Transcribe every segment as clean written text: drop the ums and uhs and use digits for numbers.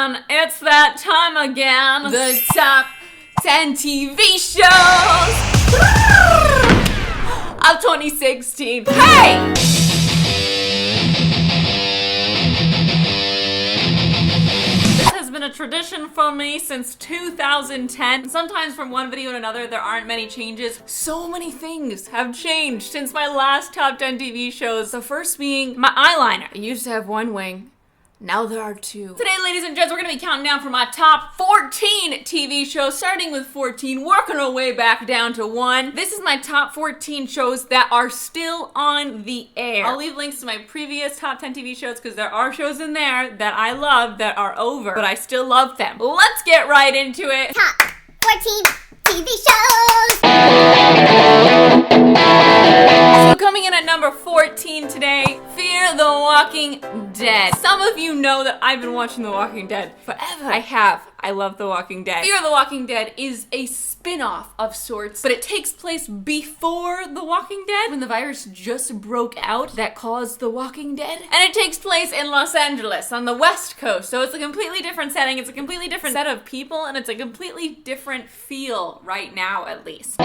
man, it's that time again. The top 10 TV shows of 2016. Hey! This has been a tradition for me since 2010. Sometimes from one video to another, there aren't many changes. So many things have changed since my last top 10 TV shows. The first being my eyeliner. I used to have one wing. Now there are two. Today, ladies and gents, we're gonna be counting down from my top 14 TV shows, starting with 14, working our way back down to 1. This is my top 14 shows that are still on the air. I'll leave links to my previous top 10 TV shows because there are shows in there that I love that are over, but I still love them. Let's get right into it. Top 14 TV shows! So coming in at number 14 today, Fear the Walking Dead. Some of you know that I've been watching The Walking Dead forever. I have. I love The Walking Dead. Fear the Walking Dead is a spin-off of sorts, but it takes place before The Walking Dead, when the virus just broke out that caused The Walking Dead. And it takes place in Los Angeles on the West Coast, so it's a completely different setting, it's a completely different set of people, and it's a completely different feel right now, at least.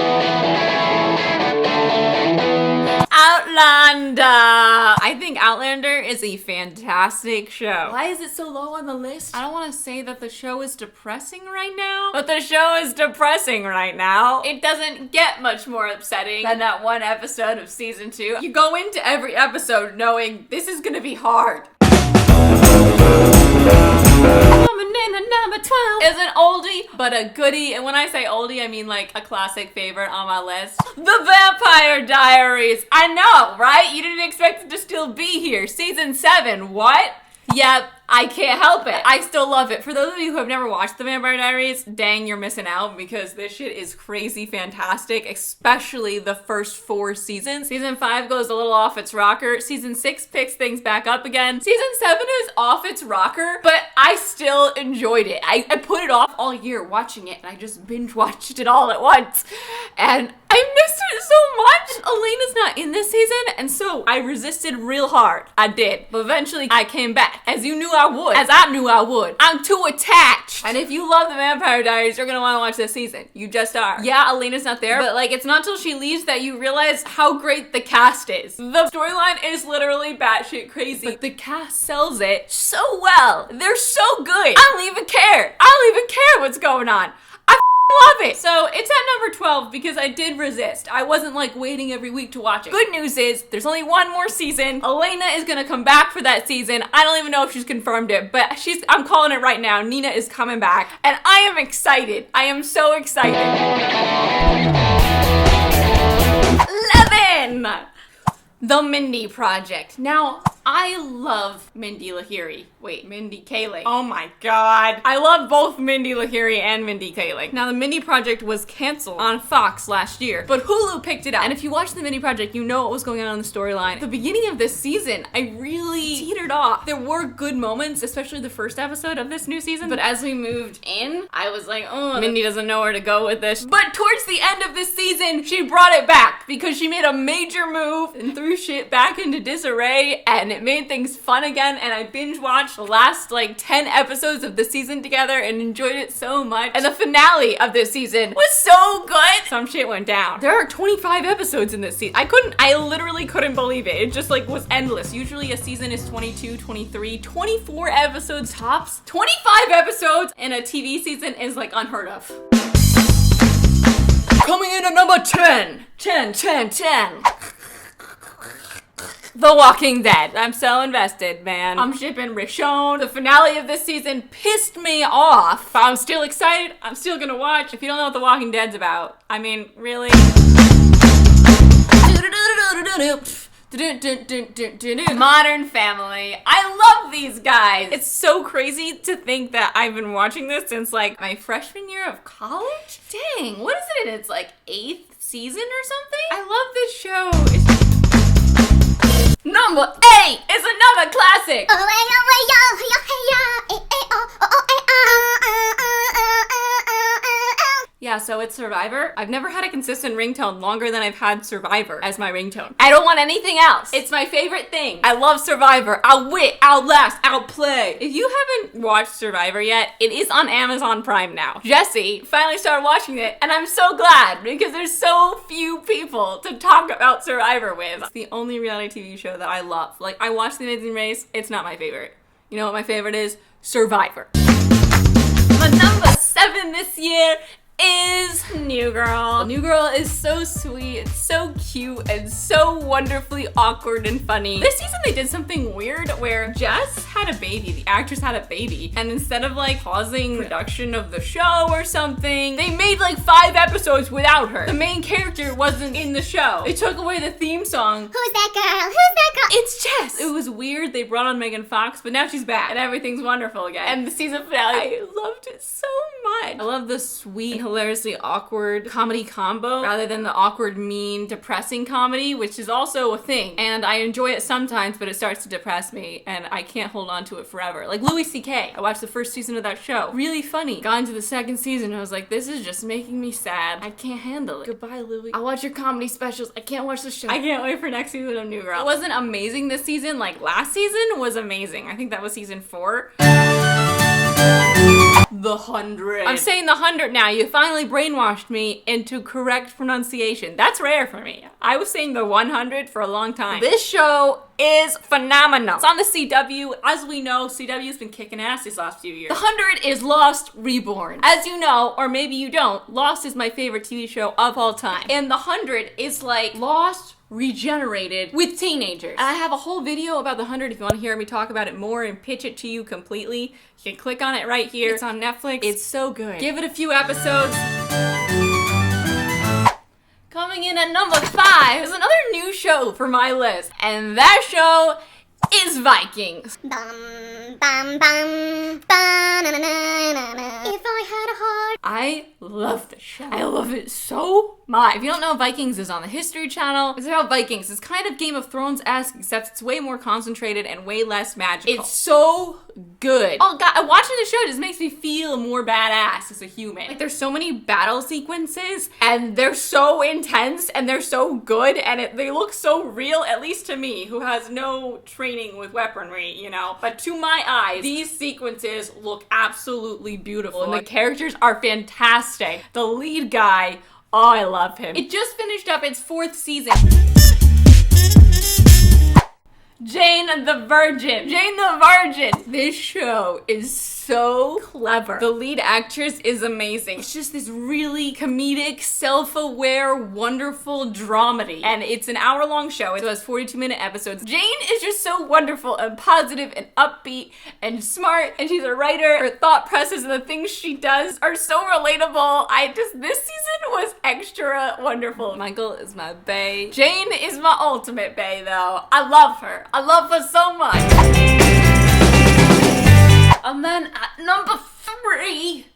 Outlander! I think Outlander is a fantastic show. Why is it so low on the list? I don't want to say that the show is depressing right now, but the show is depressing right now. It doesn't get much more upsetting than that one episode of season 2. You go into every episode knowing this is gonna be hard. Number 12 is an oldie, but a goodie. And when I say oldie, I mean like a classic favorite on my list. The Vampire Diaries. I know, right? You didn't expect it to still be here. Season 7, what? Yep, I can't help it. I still love it. For those of you who have never watched The Vampire Diaries, dang, you're missing out because this shit is crazy fantastic, especially the first 4 seasons. Season 5 goes a little off its rocker. Season 6 picks things back up again. Season 7 is off its rocker, but I still enjoyed it. I put it off all year watching it, and I just binge watched it all at once. And I missed it so much. Elena's not in this season, and so I resisted real hard. I did, but eventually I came back, as you knew I would, as I knew I would. I'm too attached. And if you love The Vampire Diaries, you're gonna wanna watch this season. You just are. Yeah, Elena's not there, but like, it's not until she leaves that you realize how great the cast is. The storyline is literally batshit crazy, but the cast sells it so well. They're so good. I don't even care. I don't even care what's going on. Love it. So it's at number 12 because I did resist. I wasn't like waiting every week to watch it. Good news is there's only one more season. Elena is gonna come back for that season. I don't even know if she's confirmed it, but I'm calling it right now. Nina is coming back and I am excited. I am so excited. 11. The Mindy Project. Now, I love Mindy Lahiri. Wait, Mindy Kaling. Oh my god. I love both Mindy Lahiri and Mindy Kaling. Now, the Mindy Project was canceled on Fox last year, but Hulu picked it up. And if you watch the Mindy Project, you know what was going on in the storyline. At the beginning of this season, I really teetered off. There were good moments, especially the first episode of this new season, but as we moved in, I was like, oh, Mindy doesn't know where to go with this. But towards the end of this season, she brought it back because she made a major move and threw shit back into disarray, and it made things fun again, and I binge watched the last like 10 episodes of the season together and enjoyed it so much. And the finale of this season was so good. Some shit went down. There are 25 episodes in this season. I literally couldn't believe it. It just like was endless. Usually a season is 22, 23, 24 episodes tops. 25 episodes in a TV season is like unheard of. Coming in at number 10. 10. The Walking Dead. I'm so invested, man. I'm shipping Rishon. The finale of this season pissed me off. But I'm still excited. I'm still gonna watch. If you don't know what The Walking Dead's about, I mean, really? Modern Family. I love these guys. It's so crazy to think that I've been watching this since like my freshman year of college. Dang, what is it in? It's like 8th season or something? I love this show. Number 8 is another classic. Yeah, so it's Survivor. I've never had a consistent ringtone longer than I've had Survivor as my ringtone. I don't want anything else. It's my favorite thing. I love Survivor. I'll wit, outlast, outplay. If you haven't watched Survivor yet, it is on Amazon Prime now. Jesse finally started watching it, and I'm so glad because there's so few people to talk about Survivor with. It's the only reality TV show that I love. Like, I watch The Amazing Race. It's not my favorite. You know what my favorite is? Survivor. My number 7 this year is New Girl. New Girl is so sweet, it's so cute, and so wonderfully awkward and funny. This season they did something weird where Jess had a baby, the actress had a baby, and instead of like pausing production of the show or something, they made like 5 episodes without her. The main character wasn't in the show. They took away the theme song. Who's that girl? Who's that girl? It's Jess! It was weird, they brought on Megan Fox, but now she's back, and everything's wonderful again. And the season finale, I loved it so much. I love the sweet, hilariously awkward comedy combo rather than the awkward, mean, depressing comedy, which is also a thing. And I enjoy it sometimes, but it starts to depress me and I can't hold on to it forever. Like Louis C.K. I watched the first season of that show. Really funny. Got into the second season and I was like, this is just making me sad. I can't handle it. Goodbye, Louis. I'll watch your comedy specials. I can't watch the show. I can't wait for next season of New Girl. It wasn't amazing this season. Like last season was amazing. I think that was season 4. The 100. I'm saying the 100 now. You finally brainwashed me into correct pronunciation. That's rare for me. I was saying the 100 for a long time. This show is phenomenal. It's on the CW. As we know, CW's been kicking ass these last few years. The 100 is Lost Reborn. As you know, or maybe you don't, Lost is my favorite TV show of all time. And the 100 is like Lost regenerated with teenagers. And I have a whole video about the 100 if you want to hear me talk about it more and pitch it to you completely. You can click on it right here. It's on Netflix. It's so good. Give it a few episodes. Coming in at number 5 is another new show for my list. And that show is Vikings. Bum, bum, bum, ba-na-na-na-na-na. If I had a heart. I love the show. I love it so much. If you don't know, Vikings is on the History Channel. It's about Vikings. It's kind of Game of Thrones-esque, except it's way more concentrated and way less magical. It's so good. Oh god, watching the show just makes me feel more badass as a human. Like there's so many battle sequences and they're so intense and they're so good and they look so real, at least to me, who has no training with weaponry, you know? But to my eyes, these sequences look absolutely beautiful and the characters are fantastic. The lead guy, oh, I love him. It just finished up its 4th season. Jane the Virgin. Jane the Virgin. This show is so clever. The lead actress is amazing. It's just this really comedic, self-aware, wonderful dramedy. And it's an hour-long show. It has 42-minute episodes. Jane is just so wonderful and positive and upbeat and smart. And she's a writer. Her thought process and the things she does are so relatable. This season was extra wonderful. Michael is my bae. Jane is my ultimate bae, though. I love her. I love her so much. And then at number 3,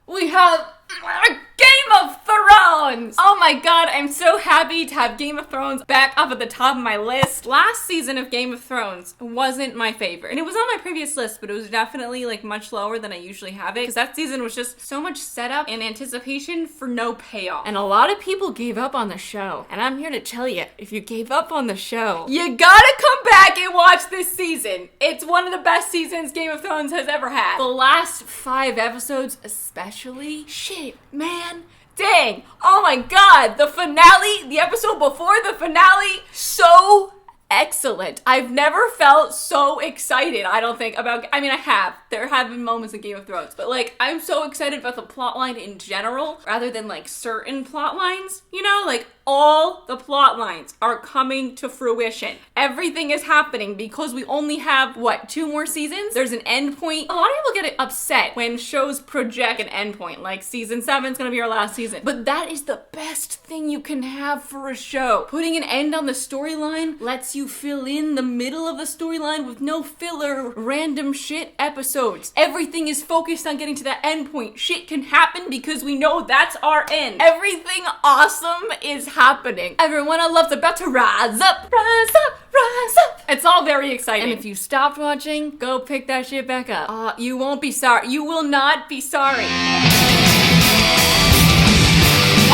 we have Game of Thrones! Oh my god, I'm so happy to have Game of Thrones back up at the top of my list. Last season of Game of Thrones wasn't my favorite. And it was on my previous list, but it was definitely like much lower than I usually have it. Because that season was just so much setup and anticipation for no payoff. And a lot of people gave up on the show. And I'm here to tell you, if you gave up on the show, you gotta come back and watch this season. It's one of the best seasons Game of Thrones has ever had. The last 5 episodes especially, shit, man, dang, oh my god, the finale, the episode before the finale, so excellent. I've never felt so excited, I don't think, about, I mean, I have. There have been moments in Game of Thrones, but like, I'm so excited about the plotline in general, rather than like certain plot lines, you know, like all the plot lines are coming to fruition. Everything is happening because we only have, what, 2 more seasons? There's an end point. A lot of people get upset when shows project an end point, like season 7 is gonna be our last season. But that is the best thing you can have for a show. Putting an end on the storyline lets you fill in the middle of the storyline with no filler, random shit episodes. Everything is focused on getting to that end point. Shit can happen because we know that's our end. Everything awesome is happening. Everyone I love's about to rise up, rise up, rise up. It's all very exciting. And if you stopped watching, go pick that shit back up. You won't be sorry. You will not be sorry.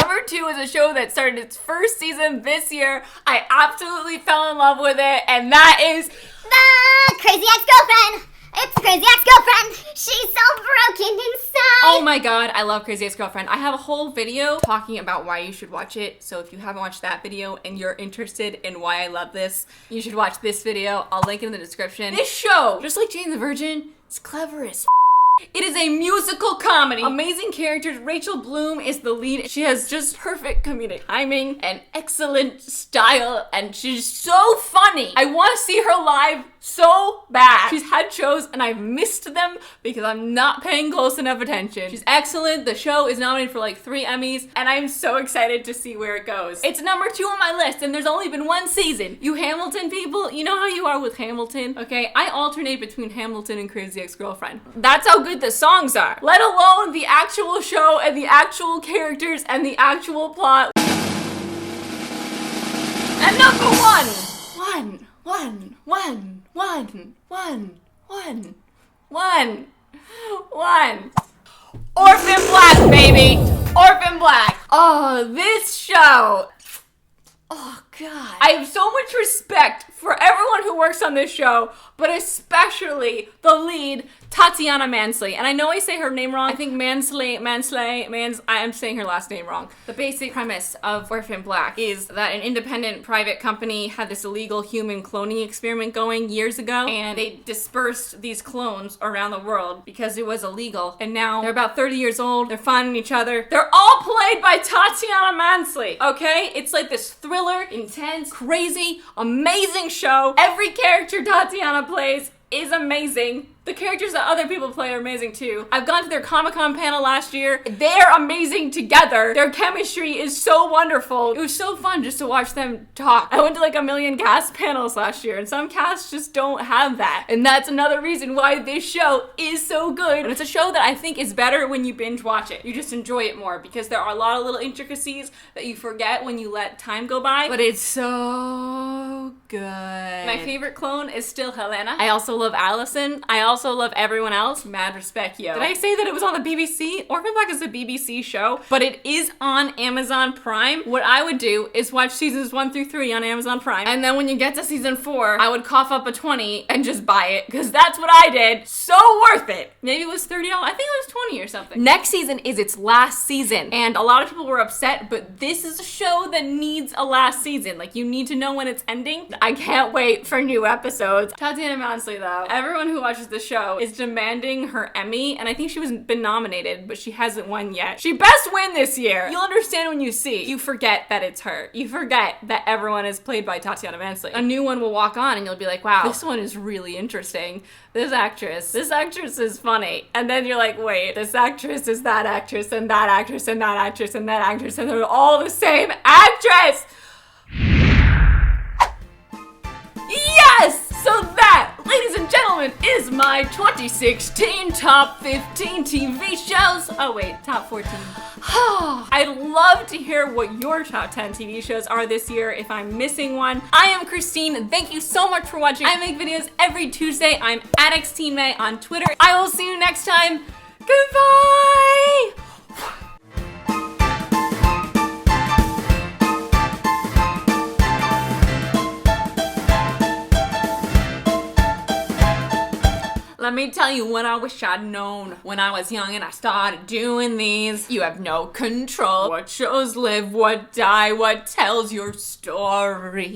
Number 2 is a show that started its first season this year. I absolutely fell in love with it, and that is The Crazy Ex-Girlfriend. It's the Crazy Ex-Girlfriend. She's so broken inside. Oh my god, I love Crazy Ex-Girlfriend. I have a whole video talking about why you should watch it. So if you haven't watched that video and you're interested in why I love this, you should watch this video. I'll link it in the description. This show, just like Jane the Virgin, is clever as It is a musical comedy. Amazing characters. Rachel Bloom is the lead. She has just perfect comedic timing and excellent style, and she's so funny. I want to see her live so bad. She's had shows and I've missed them because I'm not paying close enough attention. She's excellent. The show is nominated for like 3 Emmys, and I'm so excited to see where it goes. It's number 2 on my list, and there's only been 1 season. You Hamilton people, you know how you are with Hamilton, okay? I alternate between Hamilton and Crazy Ex-Girlfriend. That's how good the songs are, let alone the actual show and the actual characters and the actual plot. And number 1. Orphan Black, baby! Orphan Black! Oh, this show! Oh god. I have so much respect for everyone who works on this show, but especially the lead, Tatiana Mansley. And I know I say her name wrong. I think I'm saying her last name wrong. The basic premise of Orphan Black is that an independent private company had this illegal human cloning experiment going years ago, and they dispersed these clones around the world because it was illegal. And now they're about 30 years old. They're finding each other. They're all played by Tatiana Mansley, okay? It's like this thriller, intense, crazy, amazing show. Every character Tatiana plays is amazing. The characters that other people play are amazing too. I've gone to their Comic-Con panel last year. They're amazing together. Their chemistry is so wonderful. It was so fun just to watch them talk. I went to like a million cast panels last year, and some casts just don't have that. And that's another reason why this show is so good. And it's a show that I think is better when you binge watch it. You just enjoy it more because there are a lot of little intricacies that you forget when you let time go by. But it's so good. My favorite clone is still Helena. I also love Allison. I also love everyone else. Mad respect, yo. Did I say that it was on the BBC? Orphan Black is a BBC show, but it is on Amazon Prime. What I would do is watch seasons 1 through 3 on Amazon Prime, and then when you get to season 4, I would cough up a 20 and just buy it, because that's what I did. So worth it. Maybe it was $30. I think it was 20 or something. Next season is its last season, and a lot of people were upset, but this is a show that needs a last season. Like, you need to know when it's ending. I can't wait for new episodes. Tatiana Mansley, though, everyone who watches the show is demanding her Emmy, and I think she was been nominated, but she hasn't won yet. She best win this year. You'll understand when you see. You forget that it's her. You forget that everyone is played by Tatiana Mansley. A new one will walk on and you'll be like, wow, this one is really interesting. This actress is funny. And then you're like, wait, this actress is that actress and that actress and that actress and that actress, and they're all the same actress. Yes! So that, ladies and gentlemen, is my 2016 top 15 TV shows. Oh wait, top 14. I'd love to hear what your top 10 TV shows are this year if I'm missing one. I am Christine. Thank you so much for watching. I make videos every Tuesday. I'm at Xtinemay on Twitter. I will see you next time. Goodbye! Let me tell you what I wish I'd known when I was young and I started doing these. You have no control. What shows live, what die, what tells your story.